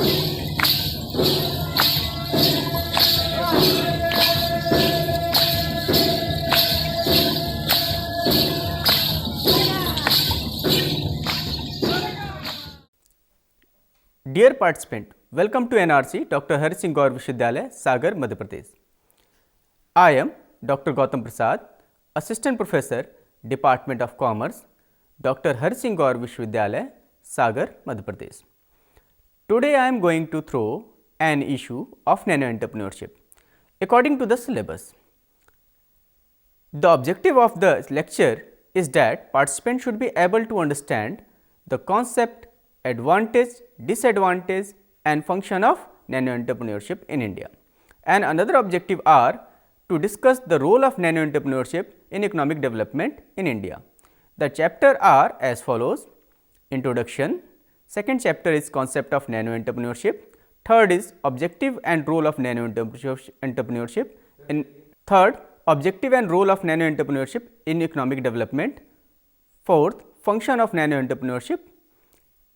Dear participant, welcome to NRC Dr. Hari Singh Gaur Vishwavidyalaya, Sagar, Madhya Pradesh. I am Dr. Gautam Prasad, Assistant Professor, Department of Commerce, Dr. Hari Singh Gaur Vishwavidyalaya, Sagar, Madhya Pradesh. Today I am going to throw an issue of nano entrepreneurship according to the syllabus. The objective of the lecture is that participants should be able to understand the concept, advantage, disadvantage and function of nano entrepreneurship in India. And another objective are to discuss the role of nano entrepreneurship in economic development in India. The chapter are as follows: Introduction, second chapter is concept of nano entrepreneurship, third is objective and role of nano entrepreneurship in third objective and role of nano entrepreneurship in economic development, fourth function of nano entrepreneurship,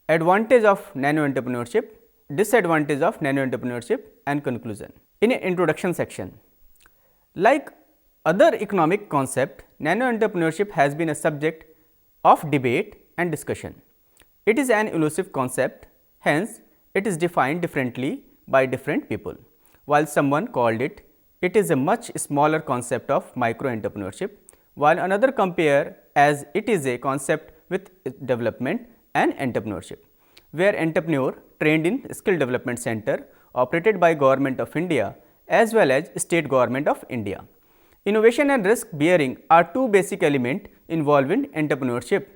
advantage of nano entrepreneurship, disadvantage of nano entrepreneurship and conclusion. In an introduction section, like other economic concept, nano entrepreneurship has been a subject of debate and discussion. It is an elusive concept, hence it is defined differently by different people. While someone called it is a much smaller concept of micro entrepreneurship, while another compare as it is a concept with development and entrepreneurship, where entrepreneur trained in skill development center operated by Government of India as well as State Government of India. Innovation and risk bearing are two basic elements involved in entrepreneurship.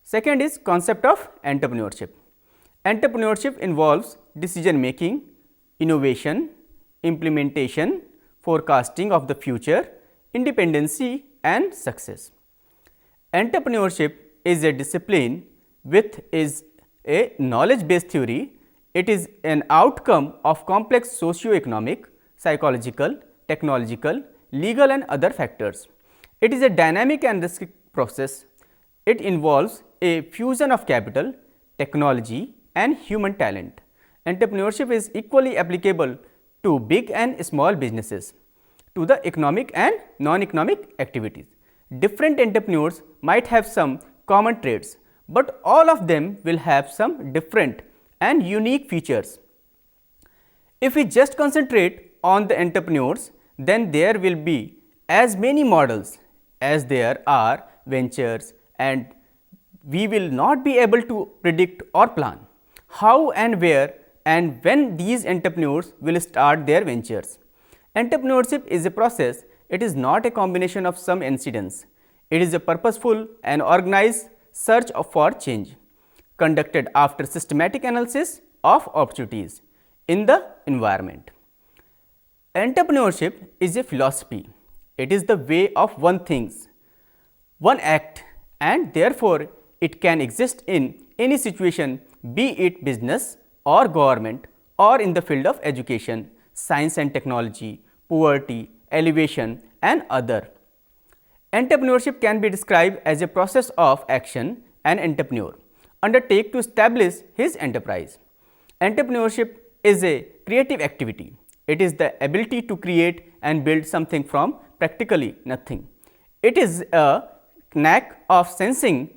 Second is concept of entrepreneurship. Entrepreneurship involves decision making, innovation, implementation, forecasting of the future, independency and success. Entrepreneurship is a discipline which is a knowledge based theory. It is an outcome of complex socio-economic, psychological, technological, legal and other factors. It is a dynamic and risky process. It involves a fusion of capital, technology and human talent. Entrepreneurship is equally applicable to big and small businesses, to the economic and non-economic activities. Different entrepreneurs might have some common traits, but all of them will have some different and unique features. If we just concentrate on the entrepreneurs, then there will be as many models as there are ventures, and we will not be able to predict or plan how and where and when these entrepreneurs will start their ventures. Entrepreneurship is a process. It is not a combination of some incidents. It is a purposeful and organized search for change, conducted after systematic analysis of opportunities in the environment. Entrepreneurship is a philosophy. It is the way of one thinks, one act, and therefore it can exist in any situation, be it business or government or in the field of education, science and technology, poverty, elevation and other. Entrepreneurship can be described as a process of action an entrepreneur undertake to establish his enterprise. Entrepreneurship is a creative activity. It is the ability to create and build something from practically nothing. It is a knack of sensing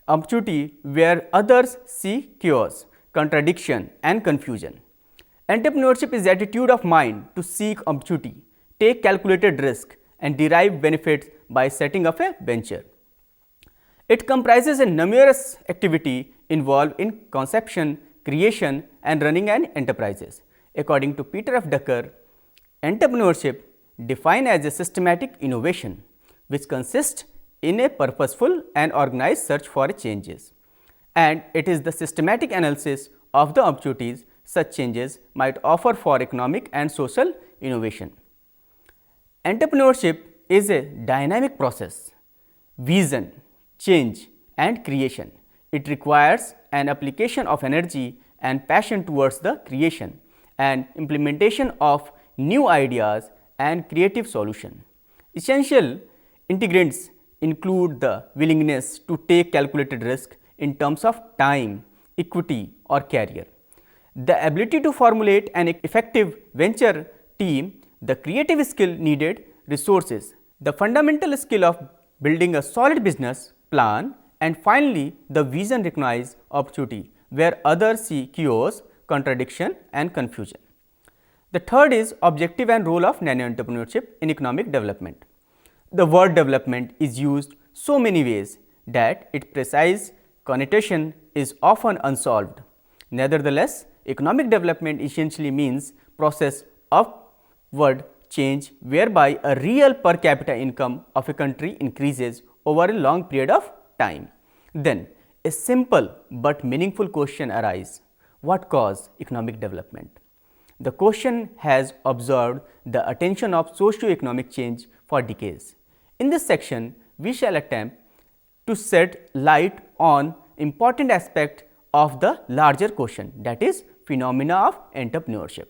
opportunity where others see chaos, contradiction and confusion. Entrepreneurship is the attitude of mind to seek opportunity, take calculated risk and derive benefits by setting up a venture. It comprises a numerous activity involved in conception, creation and running an enterprises. According to Peter F. Drucker, entrepreneurship defined as a systematic innovation which consists in a purposeful and organized search for changes, and it is the systematic analysis of the opportunities such changes might offer for economic and social innovation. Entrepreneurship is a dynamic process, vision, change and creation. It requires an application of energy and passion towards the creation and implementation of new ideas and creative solution. Essential ingredients include the willingness to take calculated risk in terms of time, equity or career. the ability to formulate an effective venture team, the creative skill needed, resources, the fundamental skill of building a solid business plan, and finally, the vision recognize opportunity where others see chaos, contradiction, and confusion. The third is objective and role of nano entrepreneurship in economic development. The word development is used so many ways that its precise connotation is often unsolved. Nevertheless, economic development essentially means process of upward change whereby a real per capita income of a country increases over a long period of time. Then a simple but meaningful question arises: what causes economic development? The question has absorbed the attention of socio-economic change for decades. In this section, we shall attempt to shed light on important aspect of the larger question, that is phenomena of entrepreneurship.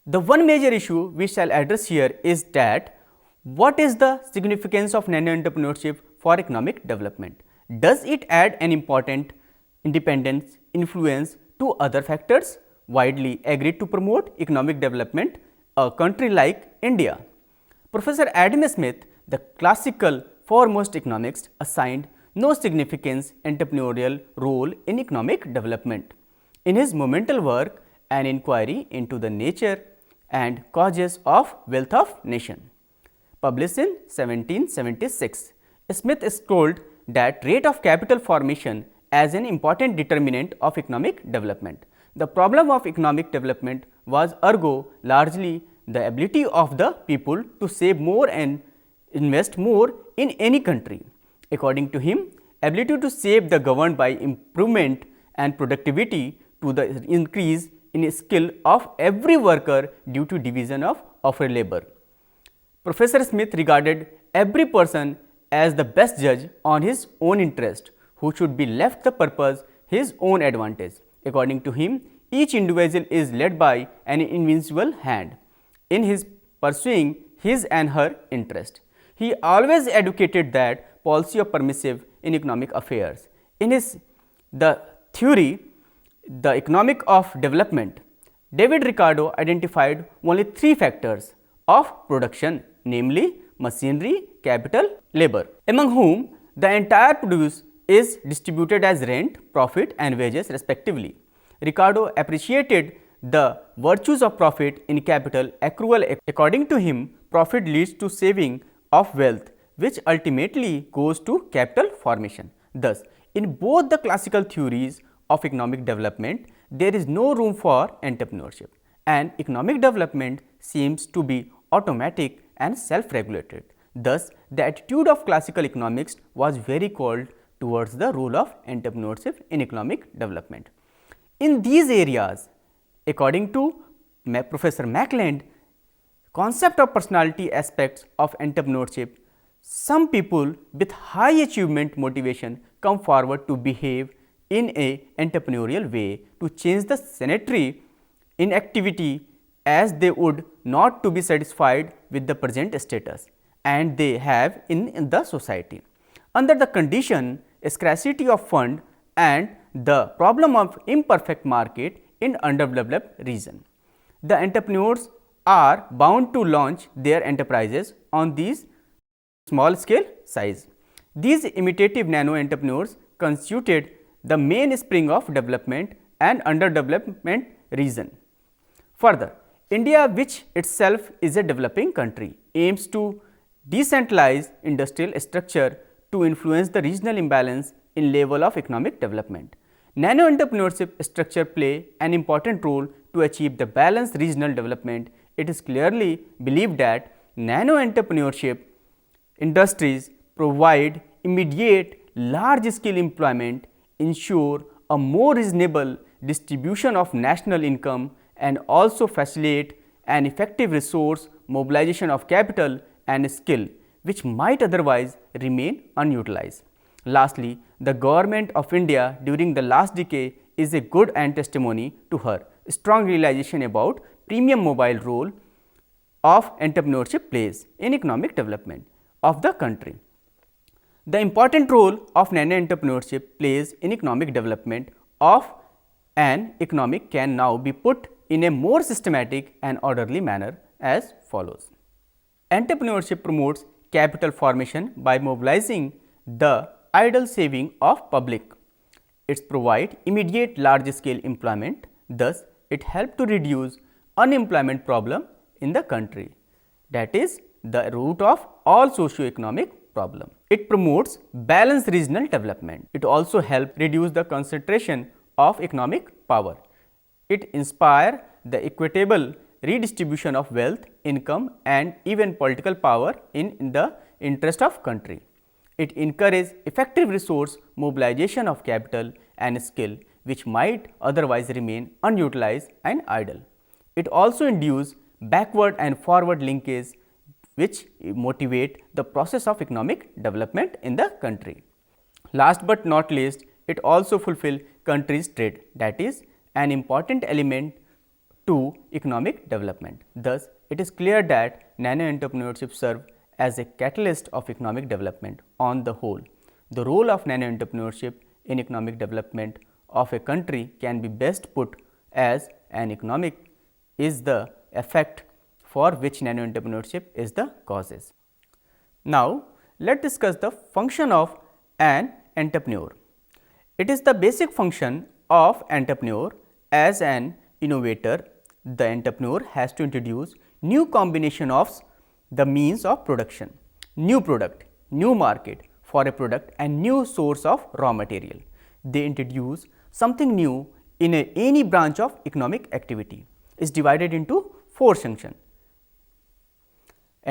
The one major issue we shall address here is that what is the significance of nano entrepreneurship for economic development? Does it add an important independence influence to other factors widely agreed to promote economic development a country like India? Professor Adam Smith, the classical foremost economist, assigned no significance entrepreneurial role in economic development. In his monumental work, An Inquiry into the Nature and Causes of Wealth of Nation, published in 1776, Smith scrolled that rate of capital formation as an important determinant of economic development. The problem of economic development was ergo largely the ability of the people to save more and invest more in any country. According to him, ability to save the governed by improvement and productivity to the increase in skill of every worker due to division of offered labor. Professor Smith regarded every person as the best judge on his own interest, who should be left the purpose his own advantage. According to him, each individual is led by an invincible hand in his pursuing his and her interest. He always advocated that policy of permissive in economic affairs. In his The Theory, the Economic of Development, David Ricardo identified only three factors of production, namely machinery, capital, labor, among whom the entire produce is distributed as rent, profit and wages respectively. Ricardo appreciated the virtues of profit in capital accrual. According to him, profit leads to saving of wealth, which ultimately goes to capital formation. Thus, in both the classical theories of economic development, there is no room for entrepreneurship, and economic development seems to be automatic and self-regulated. Thus, the attitude of classical economics was very cold towards the role of entrepreneurship in economic development. In these areas, according to Professor Mackland, concept of personality aspects of entrepreneurship, some people with high achievement motivation come forward to behave in a entrepreneurial way to change the sanitary inactivity as they would not to be satisfied with the present status and they have in the society. Under the condition, scarcity of fund and the problem of imperfect market in underdeveloped region, the entrepreneurs are bound to launch their enterprises on these small scale size. These imitative nano entrepreneurs constituted the mainspring of development and underdevelopment region. Further, India, which itself is a developing country, aims to decentralize industrial structure to influence the regional imbalance in level of economic development. Nano entrepreneurship structure play an important role to achieve the balanced regional development. It is clearly believed that nano entrepreneurship industries provide immediate large scale employment, ensure a more reasonable distribution of national income and also facilitate an effective resource mobilization of capital and skill which might otherwise remain unutilized. Lastly, the government of India during the last decade is a good and testimony to her strong realization about premium mobile role of entrepreneurship plays in economic development of the country. The important role of nano entrepreneurship plays in economic development of and economic can now be put in a more systematic and orderly manner as follows. Entrepreneurship promotes capital formation by mobilizing the idle saving of public. It provides immediate large scale employment, thus it helps to reduce unemployment problem in the country. That is the root of all socio-economic problem. It promotes balanced regional development. It also helps reduce the concentration of economic power. It inspires the equitable redistribution of wealth, income and even political power in the interest of country. It encourages effective resource mobilization of capital and skill which might otherwise remain unutilized and idle. It also induces backward and forward linkage which motivate the process of economic development in the country. Last but not least, it also fulfills country's trade, that is an important element to economic development. Thus, it is clear that nano entrepreneurship serves as a catalyst of economic development on the whole. The role of nano entrepreneurship in economic development of a country can be best put as an economic is the effect for which nano entrepreneurship is the causes. Now, let us discuss the function of an entrepreneur. It is the basic function of entrepreneur as an innovator. The entrepreneur has to introduce new combination of the means of production, new product, new market for a product and new source of raw material. They introduce something new in any branch of economic activity. Is divided into 4 functions: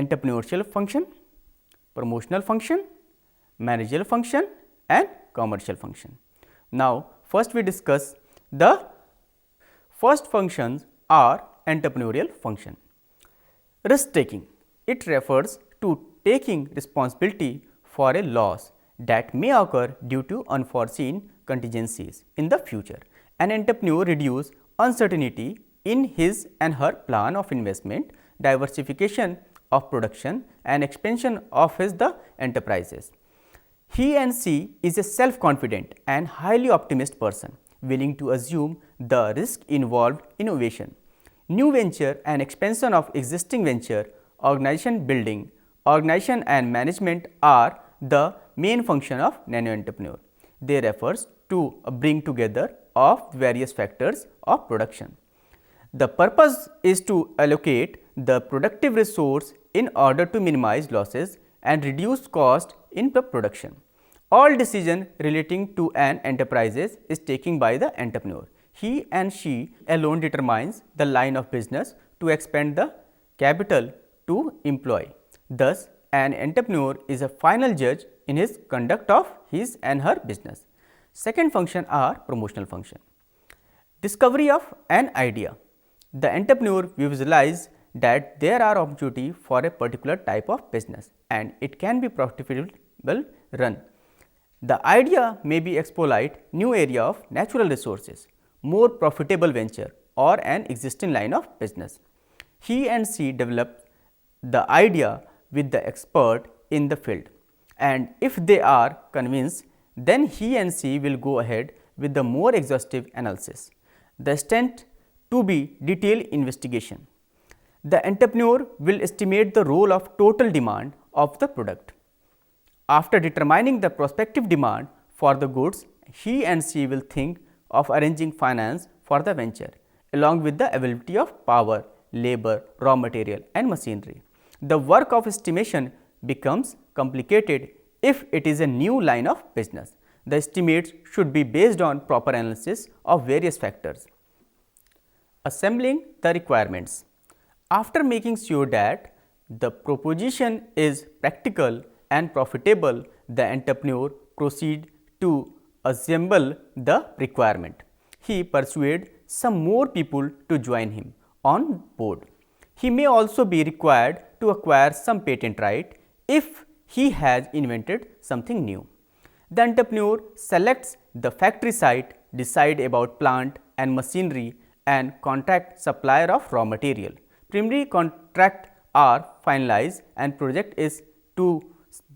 entrepreneurial function, promotional function, managerial function and commercial function. Now, first we discuss the first functions are entrepreneurial function. Risk taking. It refers to taking responsibility for a loss that may occur due to unforeseen contingencies in the future. An entrepreneur reduces uncertainty in his and her plan of investment, diversification of production and expansion of the enterprises. He and she is a self-confident and highly optimistic person, willing to assume the risk involved innovation, new venture and expansion of existing venture, organization building, organization and management are the main function of nano entrepreneur. They refers to a bring together of various factors of production. The purpose is to allocate the productive resource in order to minimize losses and reduce cost in the production. All decision relating to an enterprise is taken by the entrepreneur. He and she alone determines the line of business to expend the capital to employ. Thus, an entrepreneur is a final judge in his conduct of his and her business. Second function are promotional function. Discovery of an idea. The entrepreneur visualizes that there are opportunity for a particular type of business and it can be profitable run. The idea may be exploit new area of natural resources, more profitable venture or an existing line of business. He and she develop the idea with the expert in the field and if they are convinced, then he and she will go ahead with the more exhaustive analysis. The extent to be detailed investigation. The entrepreneur will estimate the role of total demand of the product. After determining the prospective demand for the goods, he and she will think of arranging finance for the venture along with the availability of power, labor, raw material and machinery. The work of estimation becomes complicated if it is a new line of business. The estimates should be based on proper analysis of various factors. Assembling the requirements. After making sure that the proposition is practical and profitable, the entrepreneur proceeds to assemble the requirement. He persuades some more people to join him on board. He may also be required to acquire some patent right if he has invented something new. The entrepreneur selects the factory site, decide about plant and machinery and contract supplier of raw material. Preliminary contract are finalized and project is to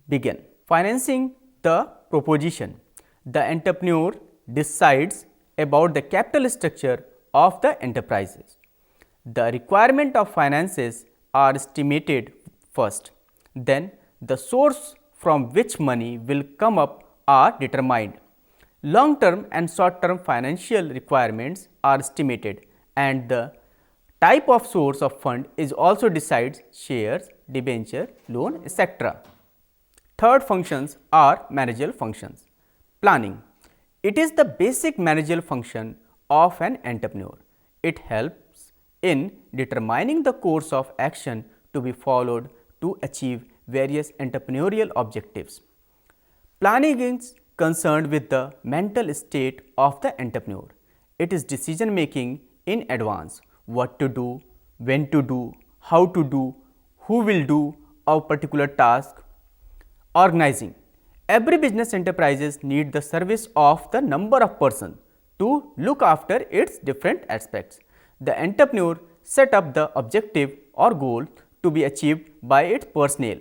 begin. Financing the proposition. The entrepreneur decides about the capital structure of the enterprises. The requirement of finances are estimated first, then the source from which money will come up are determined. Long-term and short-term financial requirements are estimated, and the type of source of fund is also decides shares, debenture, loan, etc. Third functions are managerial functions. Planning. It is the basic managerial function of an entrepreneur. It helps in determining the course of action to be followed to achieve various entrepreneurial objectives. Planning is concerned with the mental state of the entrepreneur. It is decision making in advance, what to do, when to do, how to do, who will do a particular task. Organizing. Every business enterprises need the service of the number of persons to look after its different aspects. The entrepreneur set up the objective or goal to be achieved by its personnel.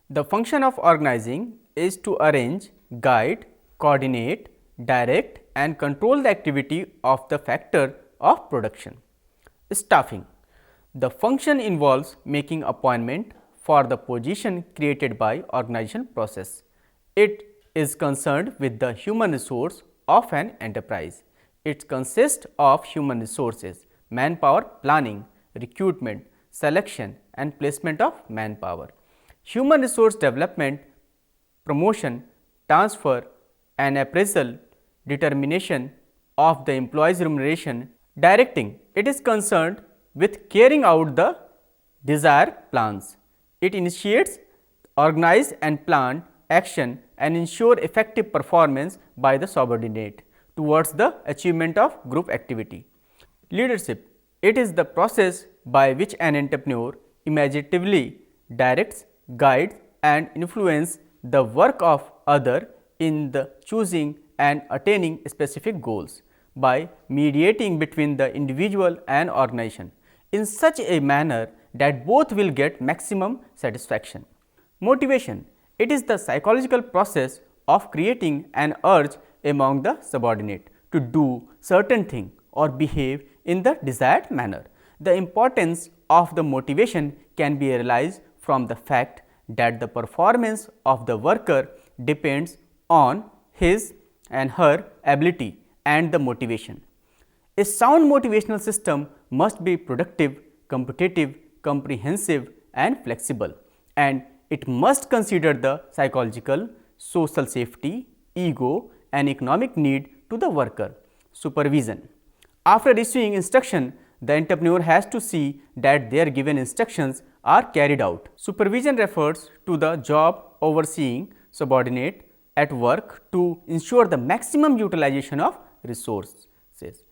The function of organizing is to arrange, guide, coordinate, direct and control the activity of the factor of production. Staffing. The function involves making appointment for the position created by organization process. It is concerned with the human resource of an enterprise. It consists of human resources, manpower planning, recruitment, selection and placement of manpower. Human resource development, promotion, transfer and appraisal, determination of the employee's remuneration. Directing. It is concerned with carrying out the desired plans. It initiates, organize and plan action and ensure effective performance by the subordinate towards the achievement of group activity. Leadership. It is the process by which an entrepreneur imaginatively directs, guides and influences the work of other in the choosing and attaining specific goals by mediating between the individual and organization in such a manner that both will get maximum satisfaction. Motivation. It is the psychological process of creating an urge among the subordinate to do certain thing or behave in the desired manner. The importance of the motivation can be realized from the fact that the performance of the worker depends on his and her ability and the motivation. A sound motivational system must be productive, competitive, comprehensive and flexible, and it must consider the psychological, social safety, ego and economic need to the worker. Supervision. After issuing instruction, the entrepreneur has to see that their given instructions are carried out. Supervision refers to the job overseeing subordinate at work to ensure the maximum utilization of resources,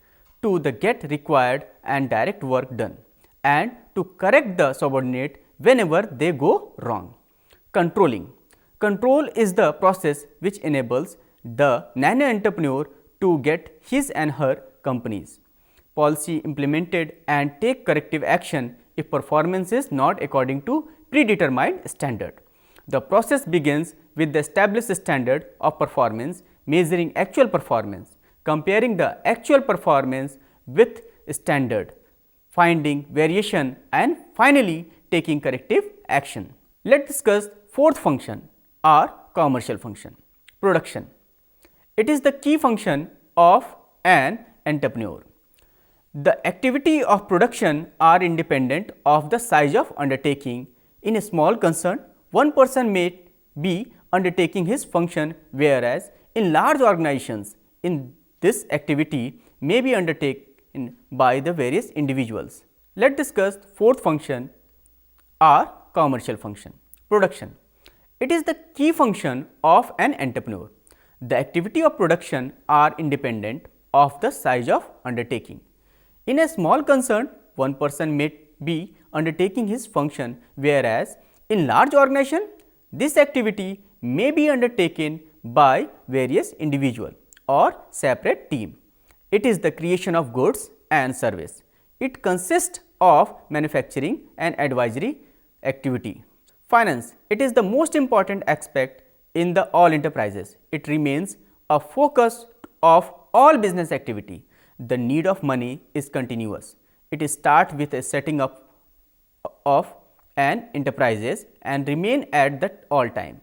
to the get required and direct work done, and to correct the subordinate whenever they go wrong. Controlling. Control is the process which enables the nano entrepreneur to get his and her company's policy implemented and take corrective action if performance is not according to predetermined standard. The process begins with the established standard of performance, measuring actual performance, comparing the actual performance with standard, finding variation and finally taking corrective action. Let us discuss fourth function or commercial function, production. It is the key function of an entrepreneur. The activity of production are independent of the size of undertaking. In a small concern, one person may be undertaking his function, whereas in large organizations, in this activity may be undertaken by the various individuals. Let us discuss fourth function or commercial function, production. It is the key function of an entrepreneur. The activity of production are independent of the size of undertaking. In a small concern, one person may be undertaking his function, whereas in large organization, this activity may be undertaken by various individual or separate team. It is the creation of goods and service. It consists of manufacturing and advisory activity. Finance. It is the most important aspect in the all enterprises. It remains a focus of all business activity. The need of money is continuous. It starts with a setting up of an enterprises and remain at that all time.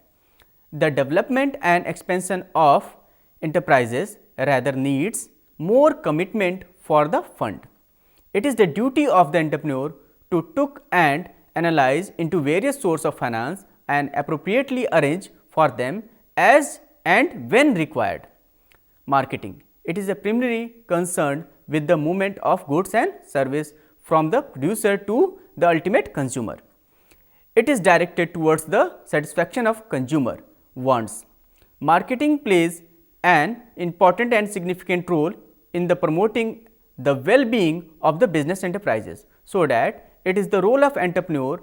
The development and expansion of enterprises rather needs more commitment for the fund. It is the duty of the entrepreneur to took and analyze into various sources of finance and appropriately arrange for them as and when required. Marketing. It is a primary concern with the movement of goods and service from the producer to the ultimate consumer. It is directed towards the satisfaction of consumer wants. Marketing plays an important and significant role in the promoting the well-being of the business enterprises, so that it is the role of entrepreneur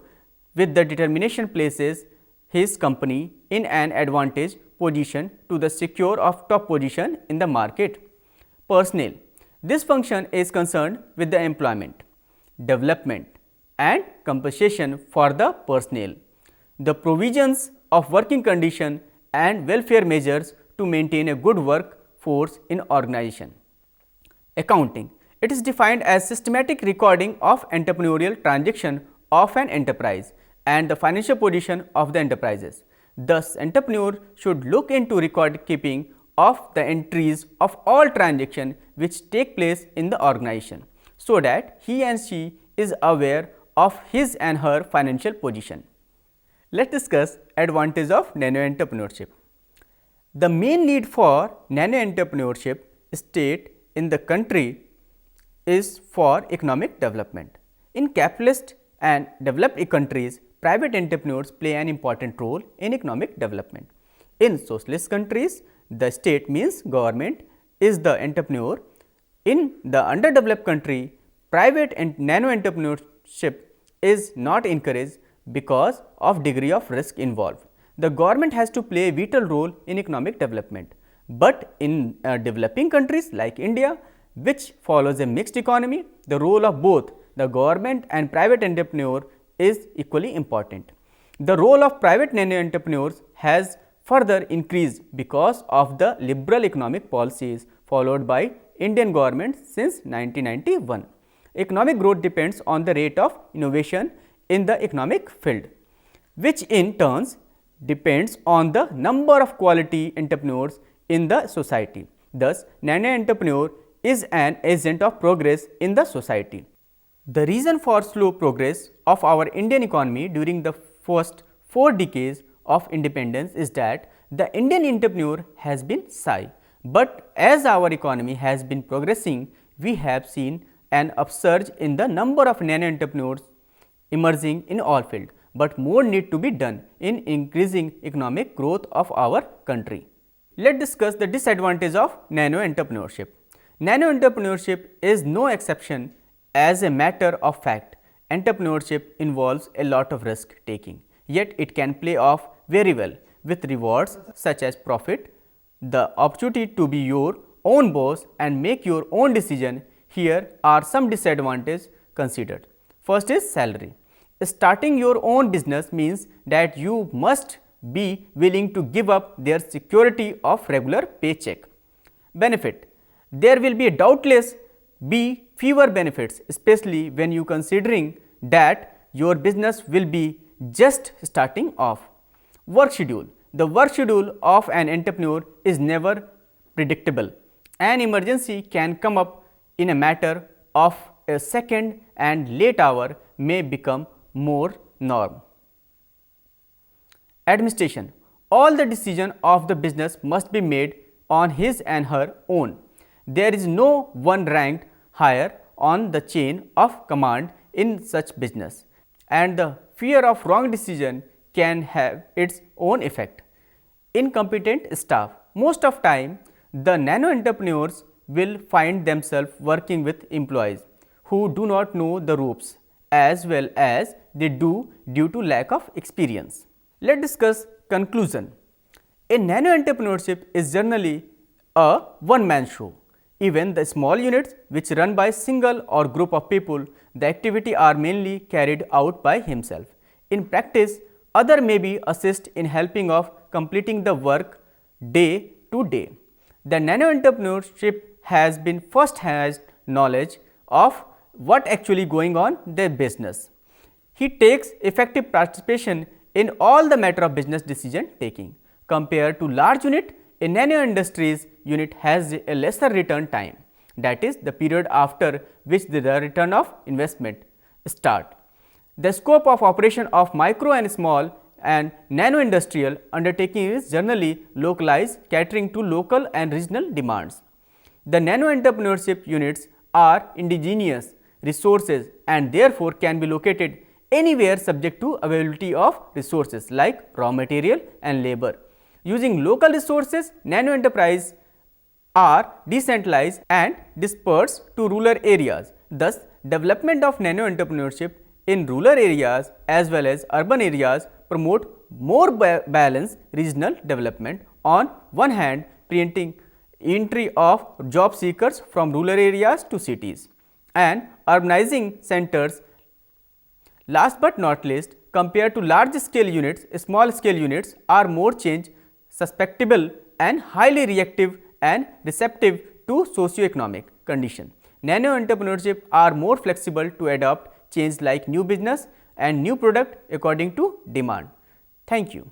with the determination places his company in an advantage position to the secure of top position in the market. Personnel. This function is concerned with the employment, development and compensation for the personnel, the provisions of working condition and welfare measures to maintain a good workforce in organization. Accounting. It is defined as systematic recording of entrepreneurial transaction of an enterprise and the financial position of the enterprises. Thus, entrepreneur should look into record keeping of the entries of all transactions which take place in the organization, so that he and she is aware of his and her financial position. Let's discuss advantage of nano entrepreneurship. The main need for nano entrepreneurship state in the country is for economic development. In capitalist and developed countries, private entrepreneurs play an important role in economic development. In socialist countries, the state means government is the entrepreneur. In the underdeveloped country, private and nano entrepreneurship is not encouraged because of degree of risk involved. The government has to play a vital role in economic development, but in developing countries like India, which follows a mixed economy, the role of both the government and private entrepreneur is equally important. The role of private nano entrepreneurs has further increased because of the liberal economic policies followed by Indian government since 1991. Economic growth depends on the rate of innovation in the economic field, which in turn depends on the number of quality entrepreneurs in the society. Thus, nano entrepreneur is an agent of progress in the society. The reason for slow progress of our Indian economy during the first 4 decades of independence is that the Indian entrepreneur has been shy, but as our economy has been progressing, we have seen an upsurge in the number of nano entrepreneurs emerging in all fields, but more need to be done in increasing economic growth of our country. Let's discuss the disadvantage of nano entrepreneurship. Nano entrepreneurship is no exception. As a matter of fact, entrepreneurship involves a lot of risk taking, yet it can play off very well with rewards such as profit, the opportunity to be your own boss and make your own decision. Here are some disadvantages considered. First is salary. Starting your own business means that you must be willing to give up their security of regular paycheck. Benefit. There will be doubtless be fewer benefits, especially when you considering that your business will be just starting off. Work schedule. The work schedule of an entrepreneur is never predictable. An emergency can come up in a matter of a second and late hour may become more norm. Administration. All the decision of the business must be made on his and her own. There is no one ranked higher on the chain of command in such business, and the fear of wrong decision can have its own effect. Incompetent staff. Most of time, the nano entrepreneurs will find themselves working with employees who do not know the ropes as well as they do due to lack of experience. Let's discuss conclusion. A nano entrepreneurship is generally a one-man show. Even the small units which run by single or group of people, the activity are mainly carried out by himself. In practice, other may be assist in helping of completing the work day to day. The nano entrepreneurship has been first-hand knowledge of what actually going on their business. He takes effective participation in all the matter of business decision taking. Compared to large unit, a nano industries unit has a lesser return time, that is the period after which the return of investment start. The scope of operation of micro and small and nano industrial undertaking is generally localized, catering to local and regional demands. The nano entrepreneurship units are indigenous resources and therefore can be located anywhere subject to availability of resources like raw material and labor. Using local resources, nano enterprise are decentralized and dispersed to rural areas. Thus, development of nano entrepreneurship in rural areas as well as urban areas promote more balanced regional development. On one hand, preventing entry of job seekers from rural areas to cities and urbanizing centers. Last but not least, compared to large scale units, small scale units are more change susceptible and highly reactive and receptive to socio-economic condition. Nano entrepreneurship are more flexible to adopt change like new business and new product according to demand. Thank you.